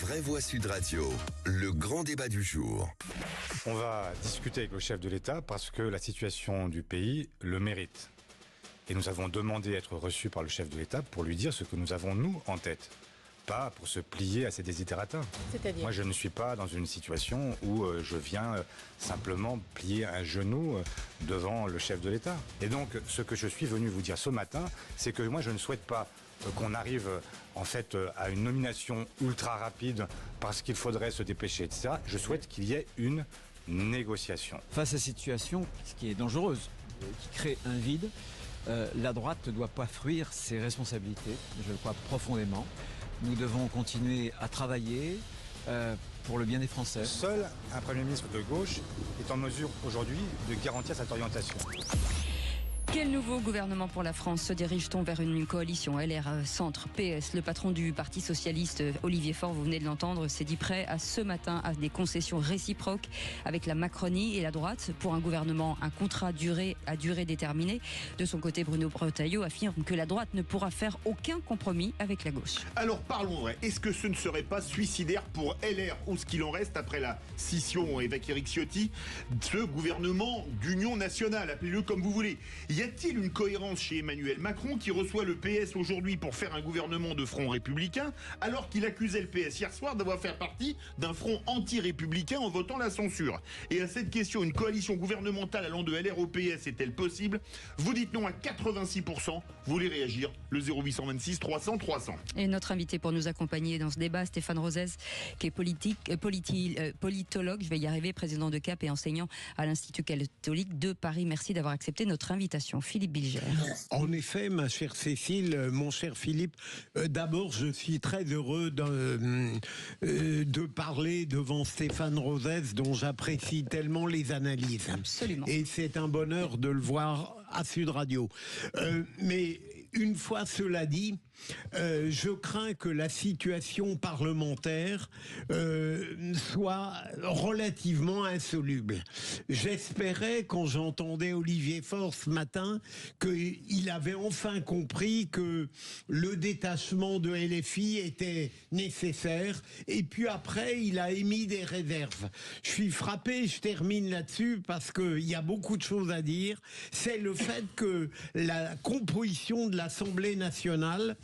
vraie voix Sud Radio, le grand débat du jour. On va discuter avec le chef de l'État parce que la situation du pays le mérite. Et nous avons demandé à être reçus par le chef de l'État pour lui dire ce que nous avons, nous, en tête. Pas pour se plier à ses desiderata. C'est-à-dire ? Moi, je ne suis pas dans une situation où je viens simplement plier un genou devant le chef de l'État. Et donc, ce que je suis venu vous dire ce matin, c'est que moi, je ne souhaite pas qu'on arrive en fait à une nomination ultra rapide parce qu'il faudrait se dépêcher, etc. Je souhaite qu'il y ait une négociation. Face à cette situation, ce qui est dangereuse, qui crée un vide, la droite ne doit pas fuir ses responsabilités, je le crois profondément. Nous devons continuer à travailler pour le bien des Français. Seul un Premier ministre de gauche est en mesure aujourd'hui de garantir cette orientation. Quel nouveau gouvernement pour la France? Se dirige-t-on vers une coalition LR Centre PS? Le patron du Parti Socialiste, Olivier Faure, vous venez de l'entendre, s'est dit prêt à ce matin à des concessions réciproques avec la Macronie et la droite pour un gouvernement, un contrat à durée déterminée. De son côté, Bruno Retailleau affirme que la droite ne pourra faire aucun compromis avec la gauche. Alors parlons vrai, est-ce que ce ne serait pas suicidaire pour LR ou ce qu'il en reste après la scission avec Éric Ciotti, ce gouvernement d'union nationale, appelez-le comme vous voulez? Y a-t-il une cohérence chez Emmanuel Macron qui reçoit le PS aujourd'hui pour faire un gouvernement de front républicain alors qu'il accusait le PS hier soir d'avoir fait partie d'un front anti-républicain en votant la censure? Et à cette question, une coalition gouvernementale allant de LR au PS est-elle possible? Vous dites non à 86%, vous voulez réagir, le 0826 300 300. Et notre invité pour nous accompagner dans ce débat, Stéphane Rosez, qui est politologue, je vais y arriver, président de CAP et enseignant à l'Institut catholique de Paris. Merci d'avoir accepté notre invitation. Philippe Bilger. En effet, ma chère Cécile, mon cher Philippe, d'abord, je suis très heureux de parler devant Stéphane Rosez, dont j'apprécie tellement les analyses. Absolument. Et c'est un bonheur de le voir à Sud Radio. Mais une fois cela dit, je crains que la situation parlementaire soit relativement insoluble. J'espérais, quand j'entendais Olivier Faure ce matin, qu'il avait enfin compris que le détachement de LFI était nécessaire. Et puis après, il a émis des réserves. Je suis frappé, je termine là-dessus, parce qu'il y a beaucoup de choses à dire. C'est le fait que la composition de l'Assemblée nationale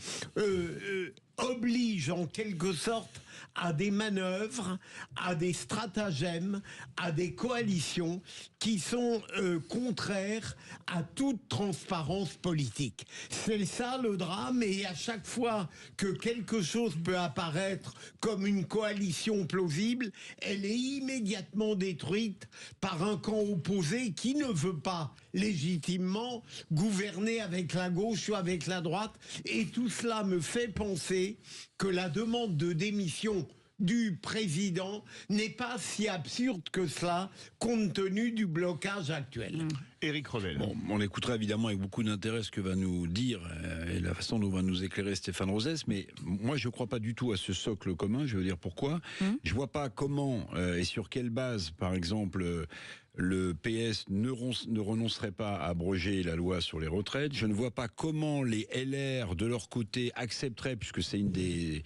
oblige en quelque sorte à des manœuvres, à des stratagèmes, à des coalitions qui sont contraires à toute transparence politique. C'est ça le drame, et à chaque fois que quelque chose peut apparaître comme une coalition plausible, elle est immédiatement détruite par un camp opposé qui ne veut pas légitimement gouverner avec la gauche ou avec la droite. Et tout cela me fait penser que la demande de démission du président n'est pas si absurde que cela, compte tenu du blocage actuel. Éric Revel. Bon, on écoutera évidemment avec beaucoup d'intérêt ce que va nous dire et la façon dont va nous éclairer Stéphane Rosez, mais moi je ne crois pas du tout à ce socle commun, je veux dire pourquoi. Je ne vois pas comment et sur quelle base, par exemple, le PS ne renoncerait pas à abroger la loi sur les retraites. Je ne vois pas comment les LR, de leur côté, accepteraient, puisque c'est une des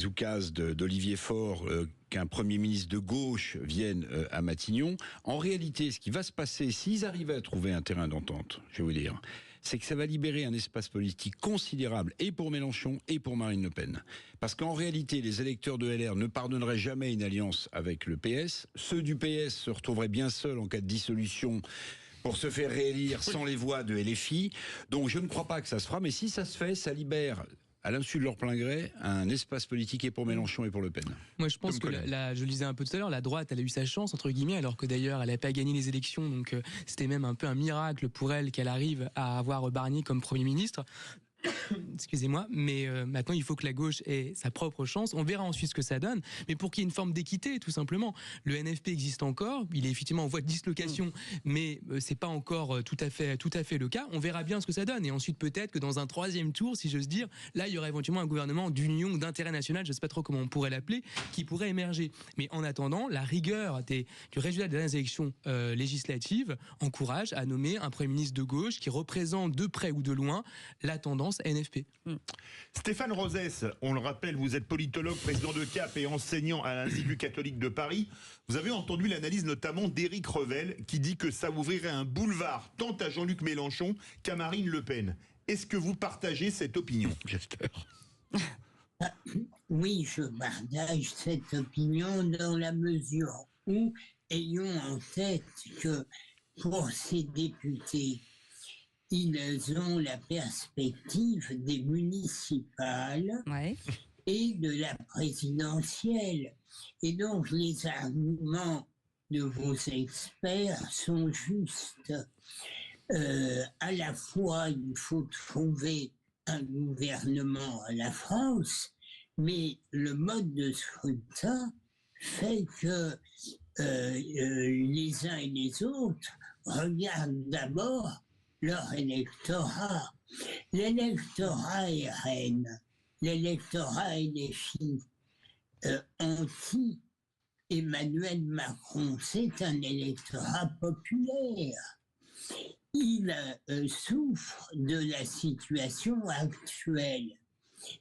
oukases d'Olivier Faure, qu'un Premier ministre de gauche vienne à Matignon. En réalité, ce qui va se passer, s'ils arrivaient à trouver un terrain d'entente, je vais vous dire, c'est que ça va libérer un espace politique considérable et pour Mélenchon et pour Marine Le Pen. Parce qu'en réalité, les électeurs de LR ne pardonneraient jamais une alliance avec le PS. Ceux du PS se retrouveraient bien seuls en cas de dissolution pour se faire réélire sans les voix de LFI. Donc je ne crois pas que ça se fera, mais si ça se fait, ça libère, à l'insu de leur plein gré, un espace politique et pour Mélenchon et pour Le Pen. Moi, je pense que je le disais un peu tout à l'heure, la droite, elle a eu sa chance, entre guillemets, alors que d'ailleurs, elle n'a pas gagné les élections, donc c'était même un peu un miracle pour elle qu'elle arrive à avoir Barnier comme Premier ministre. Excusez-moi, mais maintenant il faut que la gauche ait sa propre chance. On verra ensuite ce que ça donne, mais pour qu'il y ait une forme d'équité, tout simplement. Le NFP existe encore, il est effectivement en voie de dislocation, mais c'est pas encore tout à fait le cas. On verra bien ce que ça donne, et ensuite peut-être que dans un troisième tour, si j'ose dire, là il y aurait éventuellement un gouvernement d'union, d'intérêt national, je sais pas trop comment on pourrait l'appeler, qui pourrait émerger. Mais en attendant, la rigueur du résultat des dernières élections législatives encourage à nommer un Premier ministre de gauche qui représente de près ou de loin la tendance France NFP. Stéphane Rosès, on le rappelle, vous êtes politologue, président de CAP et enseignant à l'Institut catholique de Paris. Vous avez entendu l'analyse notamment d'Éric Revel qui dit que ça ouvrirait un boulevard tant à Jean-Luc Mélenchon qu'à Marine Le Pen. Est-ce que vous partagez cette opinion, J'espère. Oui, je partage cette opinion dans la mesure où, ayons en tête que pour ces députés, ils ont la perspective des municipales et de la présidentielle. Et donc les arguments de vos experts sont justes. À la fois, il faut trouver un gouvernement à la France, mais le mode de scrutin fait que les uns et les autres regardent d'abord leur électorat. L'électorat RN, l'électorat LFI, anti-Emmanuel Macron, c'est un électorat populaire. Il souffre de la situation actuelle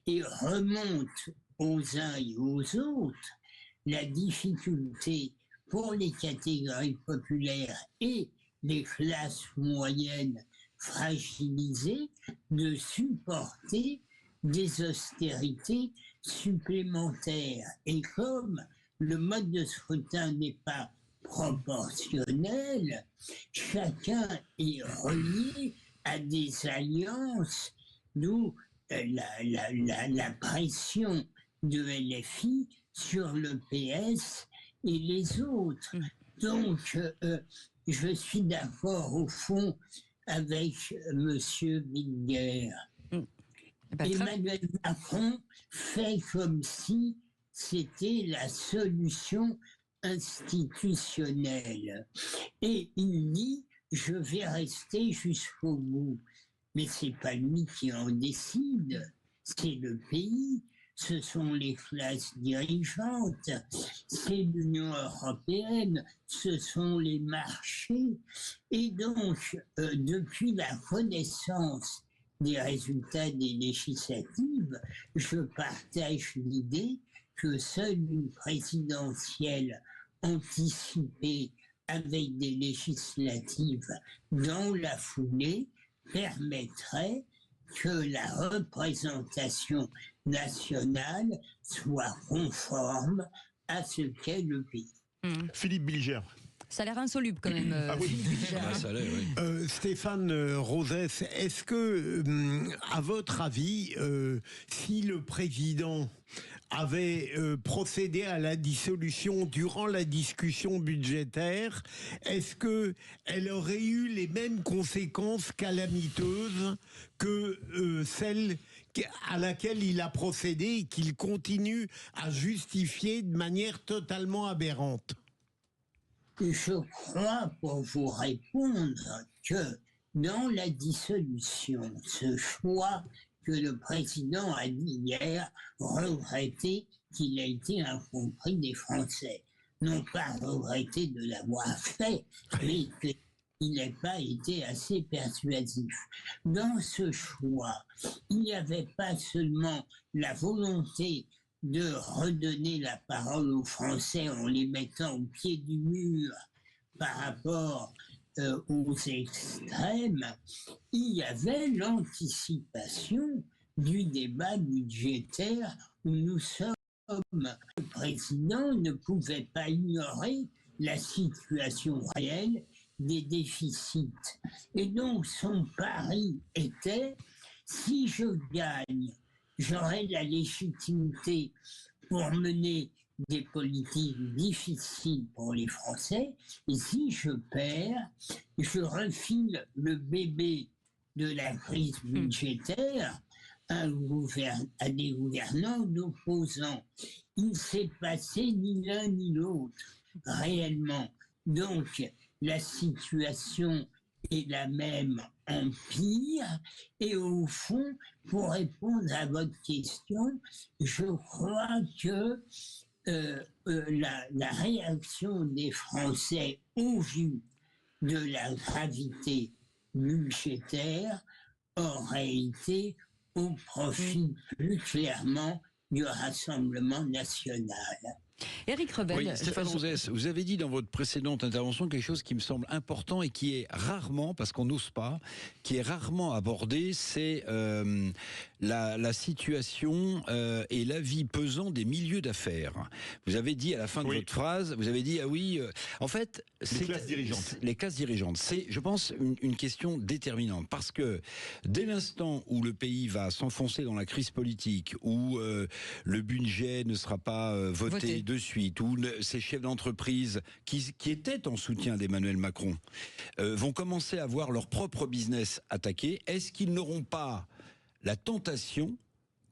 et remonte aux uns et aux autres la difficulté pour les catégories populaires et les classes moyennes fragilisées de supporter des austérités supplémentaires. Et comme le mode de scrutin n'est pas proportionnel, chacun est relié à des alliances, d'où la pression de LFI sur le PS et les autres. Donc, je suis d'accord au fond avec M. Bilger. Emmanuel Macron fait comme si c'était la solution institutionnelle. Et il dit, je vais rester jusqu'au bout. Mais ce n'est pas lui qui en décide, c'est le pays. Ce sont les classes dirigeantes, c'est l'Union européenne, ce sont les marchés. Et donc, depuis la connaissance des résultats des législatives, je partage l'idée que seule une présidentielle anticipée avec des législatives dans la foulée permettrait que la représentation nationale soit conforme à ce qu'est le pays. Philippe Bilger. Ça a l'air insoluble quand même. Ça a l'air, oui. Stéphane Rosès, est-ce que, à votre avis, si le président avait procédé à la dissolution durant la discussion budgétaire, est-ce qu'elle aurait eu les mêmes conséquences calamiteuses que celles à laquelle il a procédé et qu'il continue à justifier de manière totalement aberrante? Je crois, pour vous répondre, que dans la dissolution, ce choix que le président a dit hier, regretter qu'il ait été incompris des Français. Non pas regretter de l'avoir fait, mais qu'il n'ait pas été assez persuasif. Dans ce choix, il n'y avait pas seulement la volonté de redonner la parole aux Français en les mettant au pied du mur par rapport aux extrêmes, il y avait l'anticipation du débat budgétaire où nous sommes. Le président ne pouvait pas ignorer la situation réelle des déficits. Et donc son pari était, si je gagne, j'aurai la légitimité pour mener des politiques difficiles pour les Français, et si je perds, je refile le bébé de la crise budgétaire à des gouvernants d'opposants. Il ne s'est passé ni l'un ni l'autre, réellement. Donc, la situation est la même en pire, et au fond, pour répondre à votre question, je crois que la réaction des Français au vu de la gravité budgétaire aurait été au profit plus clairement du Rassemblement national. Éric Revel. Oui, Stéphane Rosès, vous avez dit dans votre précédente intervention quelque chose qui me semble important et qui est rarement, parce qu'on n'ose pas, qui est rarement abordé, c'est la situation et l'avis pesant des milieux d'affaires. Vous avez dit à la fin de votre phrase, vous avez dit, ah oui, en fait... Les classes dirigeantes. Les classes dirigeantes, c'est, je pense, une question déterminante, parce que dès l'instant où le pays va s'enfoncer dans la crise politique, où le budget ne sera pas voté de suite, où ces chefs d'entreprise qui étaient en soutien d'Emmanuel Macron vont commencer à voir leur propre business attaqué, est-ce qu'ils n'auront pas la tentation,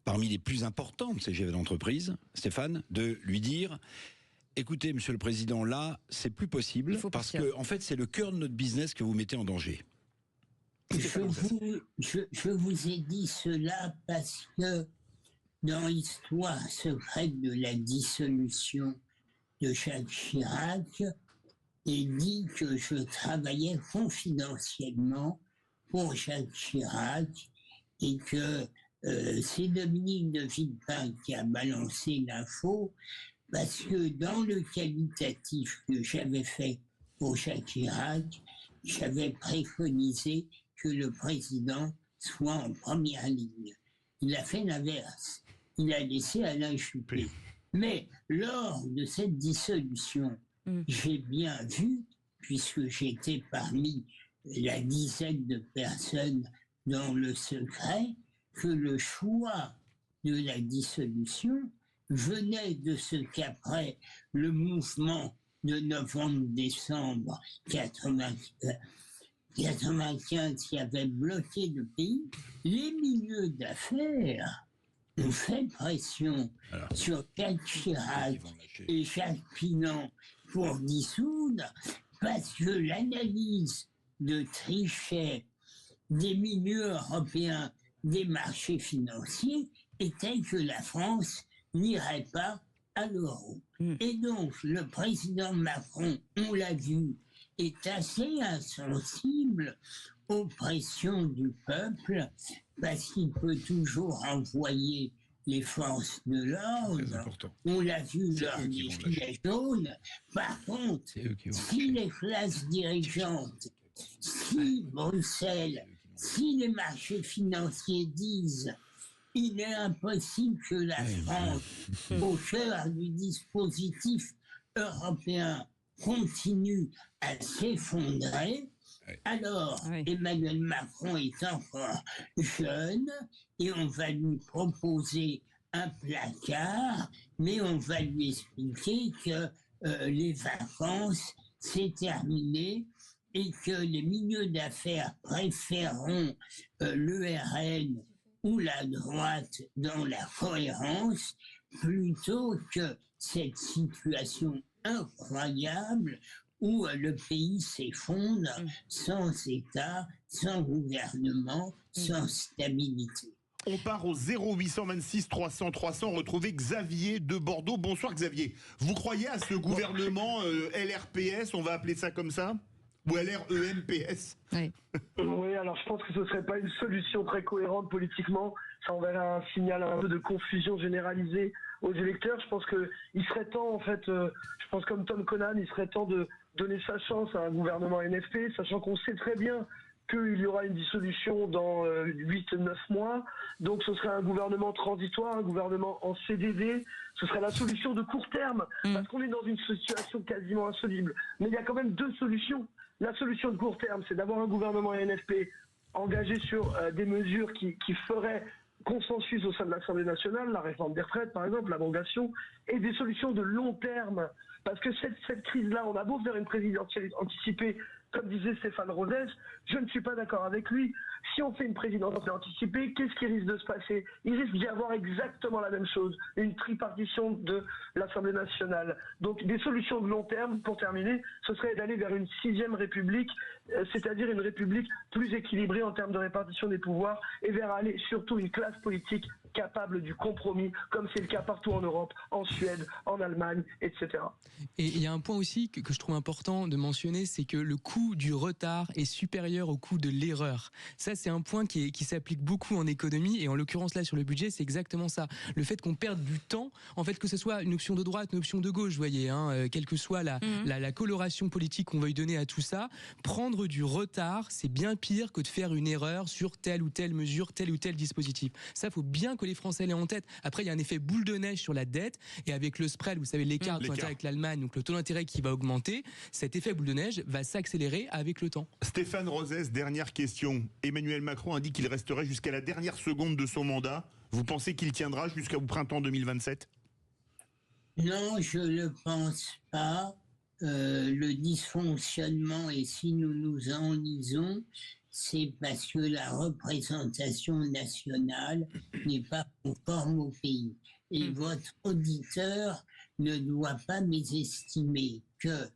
parmi les plus importants de ces chefs d'entreprise, Stéphane, de lui dire... Écoutez, Monsieur le Président, là, c'est plus possible parce que, en fait, c'est le cœur de notre business que vous mettez en danger. Je vous ai dit cela parce que dans l'histoire secrète de la dissolution de Jacques Chirac, il dit que je travaillais confidentiellement pour Jacques Chirac et que c'est Dominique de Villepin qui a balancé l'info. Parce que dans le qualitatif que j'avais fait pour Jacques Chirac, j'avais préconisé que le président soit en première ligne. Il a fait l'inverse. Il a laissé Alain Juppé. Mais lors de cette dissolution, j'ai bien vu, puisque j'étais parmi la dizaine de personnes dans le secret, que le choix de la dissolution venait de ce qu'après le mouvement de novembre-décembre 95 qui avait bloqué le pays, les milieux d'affaires ont fait pression sur Jacques Chirac et Jacques Pinon pour dissoudre, parce que l'analyse de Trichet des milieux européens des marchés financiers était que la France n'irait pas à l'euro. Et donc, le président Macron, on l'a vu, est assez insensible aux pressions du peuple, parce qu'il peut toujours envoyer les forces de l'ordre. On l'a vu lors des Gilets jaunes. Par contre, si les classes dirigeantes, si Bruxelles, si les marchés financiers disent il est impossible que la France, au cœur du dispositif européen, continue à s'effondrer. Alors, Emmanuel Macron est encore jeune et on va lui proposer un placard, mais on va lui expliquer que les vacances, c'est terminé et que les milieux d'affaires préféreront l'ERN ou la droite dans la cohérence, plutôt que cette situation incroyable où le pays s'effondre sans État, sans gouvernement, sans stabilité. On part au 0826 300 300 retrouver Xavier de Bordeaux. Bonsoir Xavier. Vous croyez à ce gouvernement LRPS, on va appeler ça comme ça ? Ou LREMPS? Oui, alors je pense que ce ne serait pas une solution très cohérente politiquement. Ça enverrait un signal un peu de confusion généralisée aux électeurs. Je pense qu'il serait temps, en fait, je pense comme Tom Conan, il serait temps de donner sa chance à un gouvernement NFP, sachant qu'on sait très bien qu'il y aura une dissolution dans 8-9 mois. Donc ce serait un gouvernement transitoire, un gouvernement en CDD. Ce serait la solution de court terme, parce qu'on est dans une situation quasiment insoluble. Mais il y a quand même deux solutions. La solution de court terme, c'est d'avoir un gouvernement NFP engagé sur des mesures qui feraient consensus au sein de l'Assemblée nationale, la réforme des retraites par exemple, l'abrogation, et des solutions de long terme. Parce que cette crise-là, on a beau faire une présidentielle anticipée, comme disait Stéphane Rosès, je ne suis pas d'accord avec lui. Si on fait une présidentielle anticipée, qu'est-ce qui risque de se passer? Il risque d'y avoir exactement la même chose, une tripartition de l'Assemblée nationale. Donc des solutions de long terme, pour terminer, ce serait d'aller vers une 6e république, c'est-à-dire une république plus équilibrée en termes de répartition des pouvoirs, et vers aller surtout une classe politique capable du compromis, comme c'est le cas partout en Europe, en Suède, en Allemagne, etc. Et il y a un point aussi que je trouve important de mentionner, c'est que le coût du retard est supérieur au coût de l'erreur. Ça, c'est un point qui s'applique beaucoup en économie, et en l'occurrence là sur le budget, c'est exactement ça. Le fait qu'on perde du temps, en fait, que ce soit une option de droite, une option de gauche, vous voyez, quelle que soit la coloration politique qu'on veuille donner à tout ça, prendre du retard, c'est bien pire que de faire une erreur sur telle ou telle mesure, tel ou tel dispositif. Ça, faut bien que les Français l'aient en tête. Après, il y a un effet boule de neige sur la dette, et avec le spread, vous savez, l'écart avec l'Allemagne, donc le taux d'intérêt qui va augmenter, cet effet boule de neige va s'accélérer avec le temps. Stéphane Rosès, dernière question. Emmanuel Macron a dit qu'il resterait jusqu'à la dernière seconde de son mandat. Vous pensez qu'il tiendra jusqu'au printemps 2027 ? Non, je ne le pense pas. Le dysfonctionnement, et si nous nous enlisons, c'est parce que la représentation nationale n'est pas conforme au pays. Et votre auditeur ne doit pas mésestimer que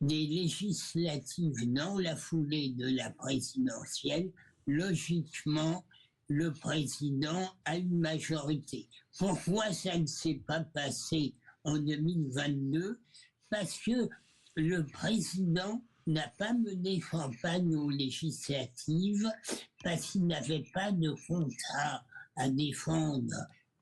des législatives dans la foulée de la présidentielle, logiquement, le président a une majorité. Pourquoi ça ne s'est pas passé en 2022 ? Parce que le président n'a pas mené campagne aux législatives, parce qu'il n'avait pas de contrat à défendre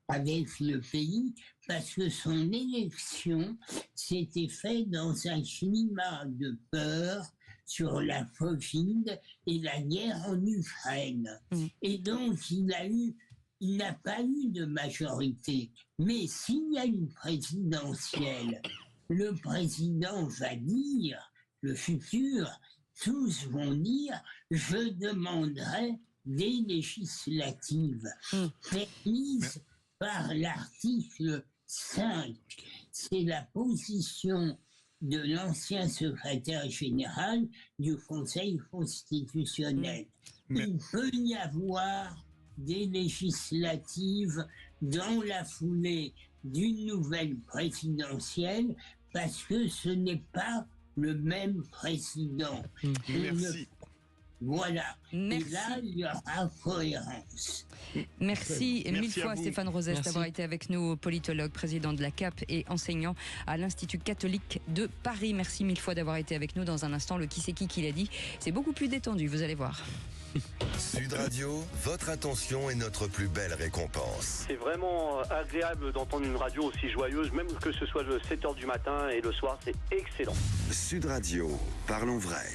avec le pays, parce que son élection s'était faite dans un climat de peur sur la Covid et la guerre en Ukraine. Et donc, il n'a pas eu de majorité. Mais s'il y a une présidentielle, le président va dire, le futur, tous vont dire, je demanderai des législatives permises par l'article 5. C'est la position de l'ancien secrétaire général du Conseil constitutionnel. Il peut y avoir des législatives dans la foulée d'une nouvelle présidentielle parce que ce n'est pas le même président. Merci. Voilà. Merci. Et là, il y aura cohérence. Merci mille fois vous. Stéphane Rosès d'avoir été avec nous, politologue, président de la CAP et enseignant à l'Institut catholique de Paris. Merci mille fois d'avoir été avec nous. Dans un instant, le qui c'est qui l'a dit, c'est beaucoup plus détendu, vous allez voir. Sud Radio, votre attention est notre plus belle récompense. C'est vraiment agréable d'entendre une radio aussi joyeuse, même que ce soit le 7h du matin et le soir, c'est excellent. Sud Radio, parlons vrai.